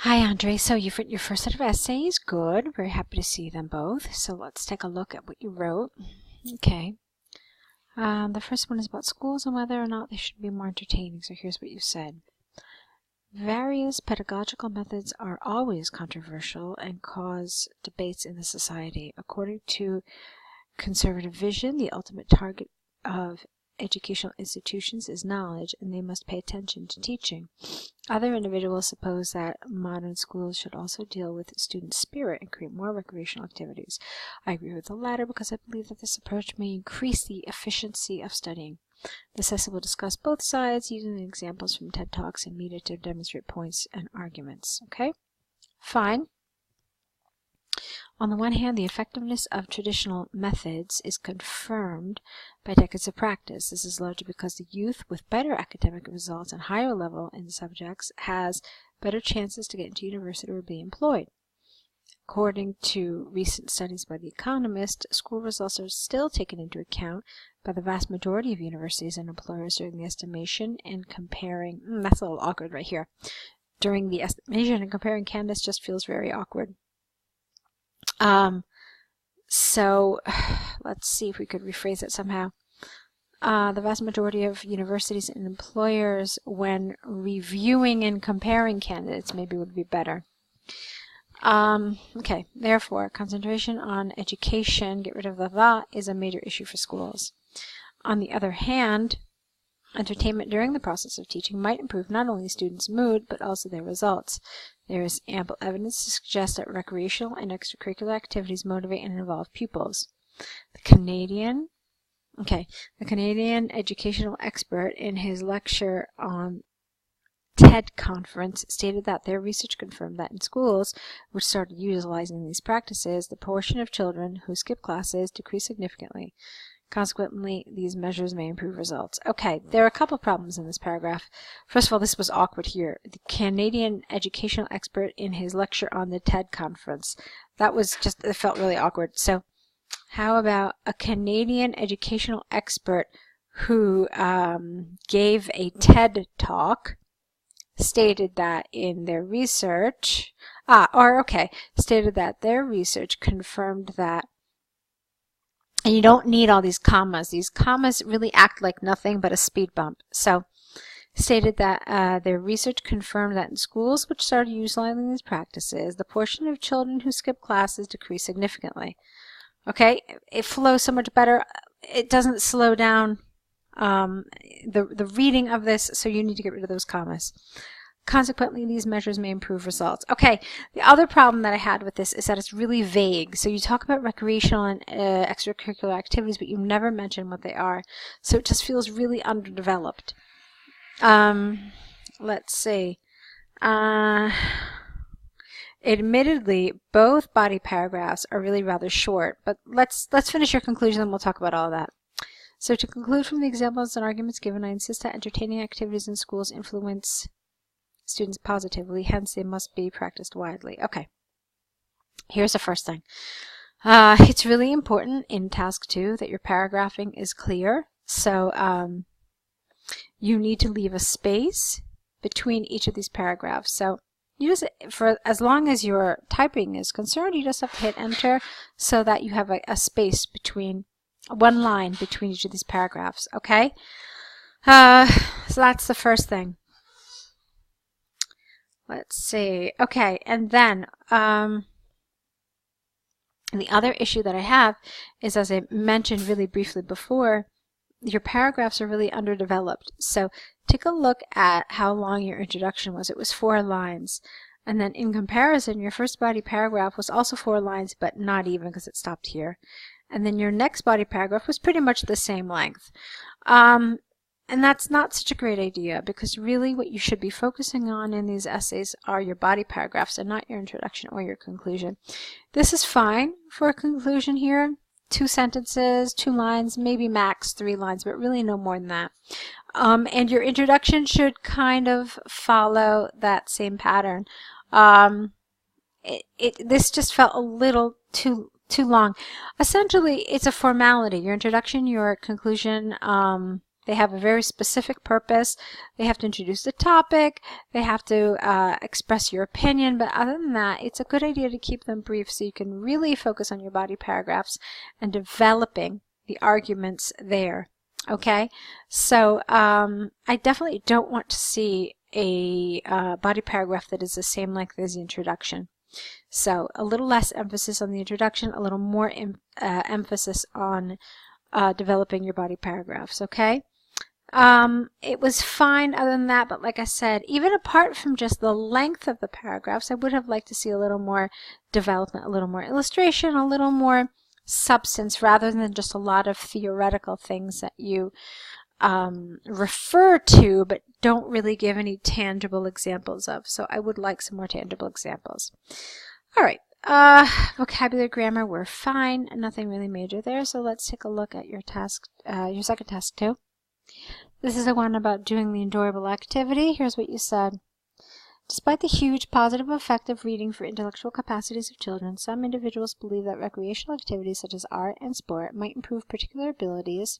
Hi, Andrey. So you've written your first set of essays. Good. Very happy to see them both. So let's take a look at what you wrote. Okay. The first one is about schools and whether or not they should be more entertaining. So here's what you said. Various pedagogical methods are always controversial and cause debates in the society. According to conservative vision, the ultimate target of educational institutions is knowledge, and they must pay attention to teaching. Other individuals suppose that modern schools should also deal with student spirit and create more recreational activities. I agree with the latter because I believe that this approach may increase the efficiency of studying. This essay will discuss both sides using examples from TED Talks and media to demonstrate points and arguments. Okay? Fine. On the one hand, the effectiveness of traditional methods is confirmed by decades of practice. This is largely because the youth with better academic results and higher level in subjects has better chances to get into university or be employed. According to recent studies by The Economist, school results are still taken into account by the vast majority of universities and employers during the estimation and comparing. That's a little awkward right here. During the estimation and comparing candidates just feels very awkward. So let's see if we could rephrase it somehow. The vast majority of universities and employers, when reviewing and comparing candidates, maybe would be better. Okay, therefore, concentration on education, get rid of the, is a major issue for schools. On the other hand, entertainment during the process of teaching might improve not only students' mood, but also their results. There is ample evidence to suggest that recreational and extracurricular activities motivate and involve pupils. The Canadian educational expert in his lecture on TED conference stated that their research confirmed that in schools which started utilizing these practices, the proportion of children who skip classes decreased significantly. Consequently, these measures may improve results. Okay, there are a couple of problems in this paragraph. First of all, this was awkward here. The Canadian educational expert in his lecture on the TED conference. That was just, it felt really awkward. So how about a Canadian educational expert who gave a TED talk, stated that in their research, stated that their research confirmed that. And you don't need all these commas. These commas really act like nothing but a speed bump. So, stated that their research confirmed that in schools which started utilizing these practices, the portion of children who skip classes decreased significantly. Okay, it flows so much better. It doesn't slow down the reading of this, so you need to get rid of those commas. Consequently, these measures may improve results. Okay, the other problem that I had with this is that it's really vague. So you talk about recreational and extracurricular activities, but you never mention what they are. So it just feels really underdeveloped. Let's see. Admittedly, both body paragraphs are really rather short, but let's finish your conclusion and we'll talk about all of that. So to conclude from the examples and arguments given, I insist that entertaining activities in schools influence students positively, hence they must be practiced widely. Okay, here's the first thing. It's really important in task 2 that your paragraphing is clear. So you need to leave a space between each of these paragraphs. So you just, for as long as your typing is concerned, you just have to hit enter so that you have a space between, one line between each of these paragraphs. Okay, so that's the first thing. Let's see. Okay, and then the other issue that I have is, as I mentioned really briefly before, your paragraphs are really underdeveloped. So take a look at how long your introduction was. It was 4 lines. And then in comparison, your first body paragraph was also 4 lines, but not even because it stopped here. And then your next body paragraph was pretty much the same length. And that's not such a great idea, because really what you should be focusing on in these essays are your body paragraphs and not your introduction or your conclusion. This is fine for a conclusion here. 2 sentences, 2 lines, maybe max 3 lines, but really no more than that. And your introduction should kind of follow that same pattern. This just felt a little too long. Essentially, it's a formality. Your introduction, your conclusion, They have a very specific purpose. They have to introduce the topic. They have to express your opinion. But other than that, it's a good idea to keep them brief so you can really focus on your body paragraphs and developing the arguments there. Okay? So I definitely don't want to see a body paragraph that is the same length as the introduction. So a little less emphasis on the introduction, a little more emphasis on developing your body paragraphs, okay? It was fine other than that, but like I said, even apart from just the length of the paragraphs, I would have liked to see a little more development, a little more illustration, a little more substance, rather than just a lot of theoretical things that you refer to but don't really give any tangible examples of. So I would like some more tangible examples. All right. Vocabulary, grammar were fine. Nothing really major there. So let's take a look at your task, your second task 2. This is the one about doing the enjoyable activity. Here's what you said. Despite the huge positive effect of reading for intellectual capacities of children, some individuals believe that recreational activities such as art and sport might improve particular abilities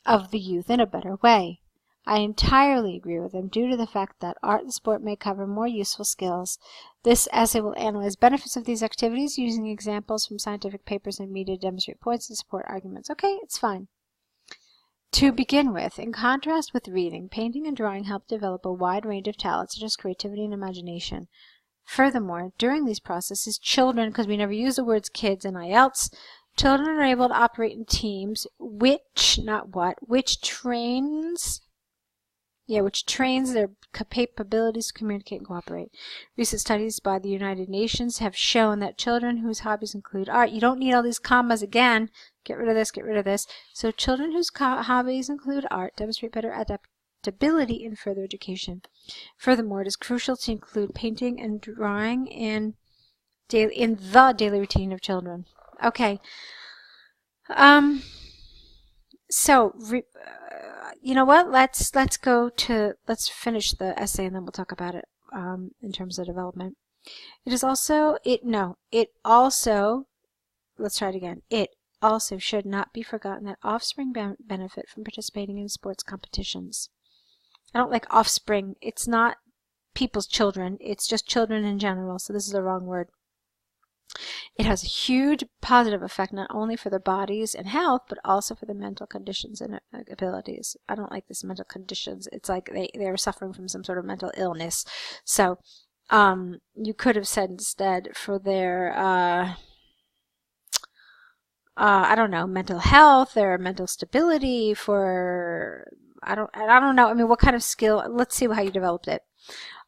of the youth in a better way. I entirely agree with them due to the fact that art and sport may cover more useful skills. This essay will analyze benefits of these activities using examples from scientific papers and media to demonstrate points and support arguments. Okay, it's fine. To begin with, in contrast with reading, painting and drawing help develop a wide range of talents such as creativity and imagination. Furthermore, during these processes, children, because we never use the words kids in IELTS, children are able to operate in teams which trains their capabilities to communicate and cooperate. Recent studies by the United Nations have shown that children whose hobbies include art, you don't need all these commas again, get rid of this, get rid of this. So children whose hobbies include art demonstrate better adaptability in further education. Furthermore, it is crucial to include painting and drawing in the daily routine of children. Okay. You know what? Let's finish the essay and then we'll talk about it in terms of development. Let's try it again. It also should not be forgotten that offspring benefit from participating in sports competitions. I don't like offspring. It's not people's children. It's just children in general, so this is the wrong word. It has a huge positive effect not only for their bodies and health, but also for their mental conditions and abilities. I don't like this mental conditions. It's like they're suffering from some sort of mental illness. So you could have said instead for their, I don't know, mental health, their mental stability, for, I don't know. I mean, what kind of skill? Let's see how you developed it.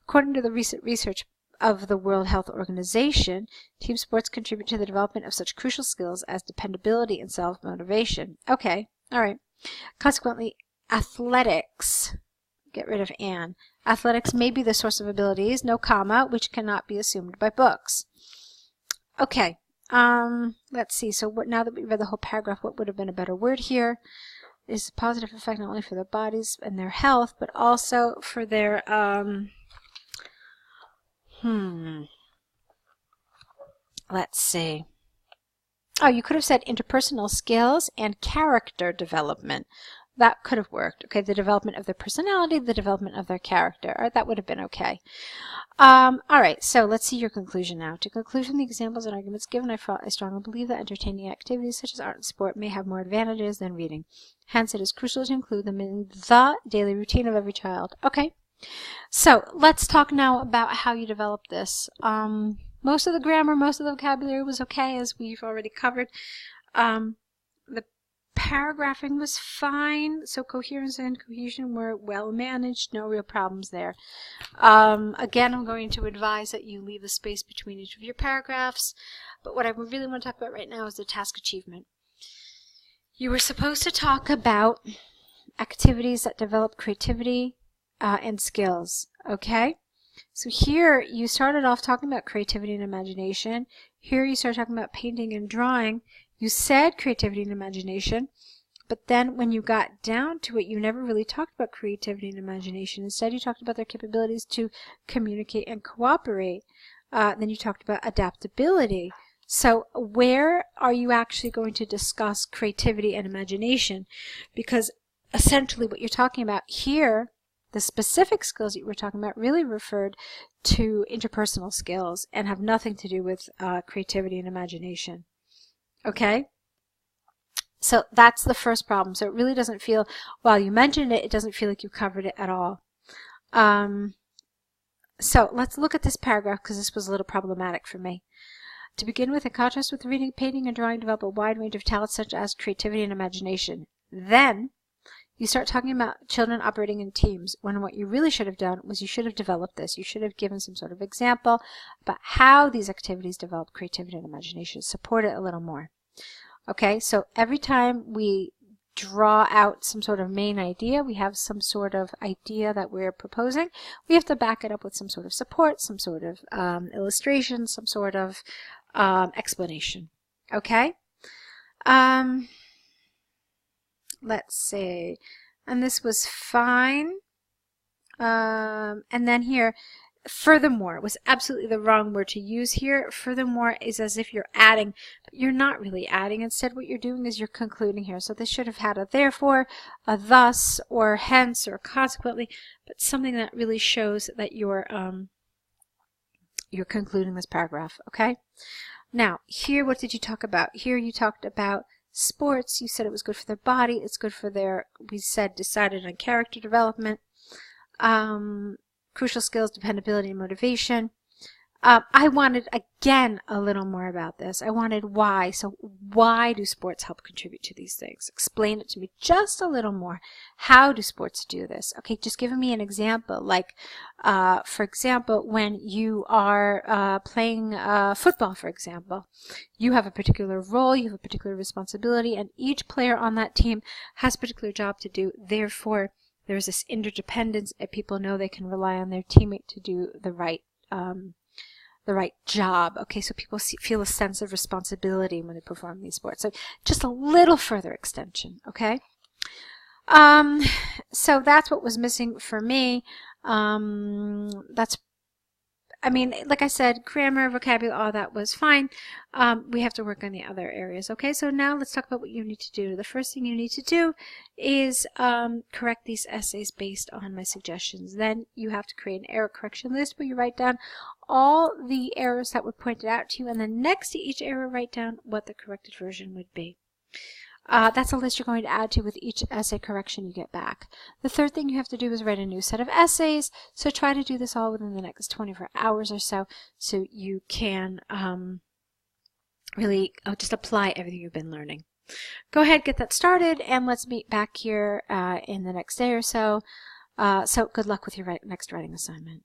According to the recent research of the World Health Organization, team sports contribute to the development of such crucial skills as dependability and self-motivation. Okay, all right. Consequently, athletics, get rid of "and." Athletics may be the source of abilities, no comma, which cannot be assumed by books. Okay, let's see. So now that we've read the whole paragraph, what would have been a better word here? Is a positive effect not only for their bodies and their health, but also for their, let's see. Oh, you could have said interpersonal skills and character development. That could have worked. Okay, the development of their personality, the development of their character. All right, that would have been okay. All right, so let's see your conclusion now. To conclude from the examples and arguments given, I strongly believe that entertaining activities such as art and sport may have more advantages than reading. Hence, it is crucial to include them in the daily routine of every child. Okay, so let's talk now about how you develop this. Most of the grammar, most of the vocabulary was okay, as we've already covered. The paragraphing was fine, so coherence and cohesion were well managed, no real problems there. Again, I'm going to advise that you leave a space between each of your paragraphs, but what I really want to talk about right now is the task achievement. You were supposed to talk about activities that develop creativity and skills, okay? So here you started off talking about creativity and imagination. Here you started talking about painting and drawing. You said creativity and imagination, but then when you got down to it, you never really talked about creativity and imagination. Instead, you talked about their capabilities to communicate and cooperate. Then you talked about adaptability. So where are you actually going to discuss creativity and imagination? Because essentially what you're talking about here, the specific skills that you were talking about really referred to interpersonal skills and have nothing to do with creativity and imagination. Okay? So that's the first problem. So it really doesn't feel, while you mentioned it, it doesn't feel like you covered it at all. So let's look at this paragraph because this was a little problematic for me. To begin with, in contrast with reading, painting, and drawing, develop a wide range of talents such as creativity and imagination. Then you start talking about children operating in teams, when what you really should have done was you should have developed this. You should have given some sort of example about how these activities develop creativity and imagination. Support it a little more. Okay, so every time we draw out some sort of main idea, we have some sort of idea that we're proposing, we have to back it up with some sort of support, some sort of illustration, some sort of explanation. Okay? Let's see. And this was fine. And then here, furthermore was absolutely the wrong word to use here. Furthermore is as if you're adding, but you're not really adding. Instead, what you're doing is you're concluding here. So this should have had a therefore, a thus, or hence, or consequently, but something that really shows that you're concluding this paragraph. Okay. Now, here, what did you talk about? Here you talked about sports. You said it was good for their body. It's good for their, we said, decided on character development. Crucial skills, dependability, and motivation. I wanted, again, a little more about this. I wanted why. So why do sports help contribute to these things? Explain it to me just a little more. How do sports do this? Okay, just give me an example. Like, for example, when you are playing football, for example, you have a particular role, you have a particular responsibility, and each player on that team has a particular job to do. Therefore, there's this interdependence, and people know they can rely on their teammate to do the right job. Okay, so people feel a sense of responsibility when they perform these sports. So just a little further extension. Okay. So that's what was missing for me. I mean, like I said, grammar, vocabulary, all that was fine. We have to work on the other areas. Okay, so now let's talk about what you need to do. The first thing you need to do is correct these essays based on my suggestions. Then you have to create an error correction list where you write down all the errors that were pointed out to you, and then next to each error, write down what the corrected version would be. That's a list you're going to add to with each essay correction you get back. The third thing you have to do is write a new set of essays. So try to do this all within the next 24 hours or so you can really just apply everything you've been learning. Go ahead, get that started, and let's meet back here in the next day or so. So good luck with your next writing assignment.